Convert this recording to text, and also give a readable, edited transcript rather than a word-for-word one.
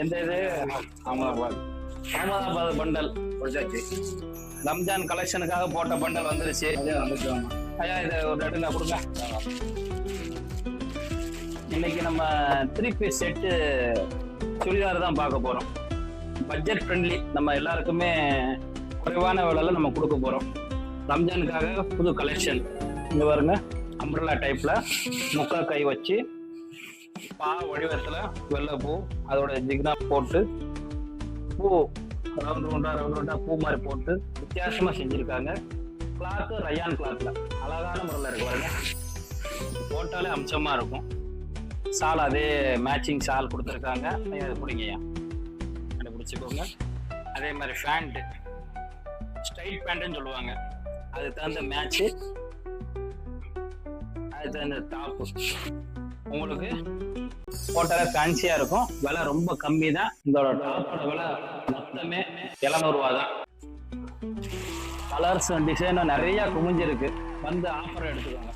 எந்த இது அகமதாபாத் பண்டல் ரம்ஜான் கலெக்ஷனுக்காக போட்ட பண்டல் வந்துருச்சு. ஐயா இதை ஒரு இடத்துல கொடுங்க. இன்னைக்கு நம்ம 3 பீஸ் செட்டு சுடிதார் தான் பார்க்க போறோம். பட்ஜெட் ஃப்ரெண்ட்லி, நம்ம எல்லாருக்குமே குறைவான விலையில நம்ம கொடுக்க போறோம். ரம்ஜானுக்காக புது கலெக்ஷன். இங்க பாருங்க, அம்ப்ரெல்லா டைப்ல முக்கா கை வச்சு பா வடிவத்துல வெள்ளை பூ, அதோட ஜிக்னா போட்டு பூ ரவுண்ட் ரவுண்டா பூ மாதிரி போட்டு வித்தியாசமா செஞ்சிருக்காங்க. கிளாத்து ரயான் கிளாத்ல அழகான முறையில் இருக்கு பாருங்க. போட்டாலே அம்சமா இருக்கும். சால் அதே மேட்சிங் சால் கொடுத்துருக்காங்க. அதை பிடிங்கய்யா, கண்டுபிடிச்சிக்கோங்க. அதே மாதிரி பேண்ட், ஸ்ட்ரைட் பேண்ட்னு சொல்லுவாங்க, அதுக்கு தகுந்த மேட்ச்சு, அதுக்கு தகுந்த டாப்பு. உங்களுக்கு போட்டாலே ஃபேன்சியா இருக்கும். விலை ரொம்ப கம்மி தான். இதோட டாப்போட விலை மொத்தமே 700 ரூபா தான். கலர்ஸ் டிசைனும் நிறைய குமிஞ்சிருக்கு. வந்து ஆஃபர் எடுத்துக்கோங்க.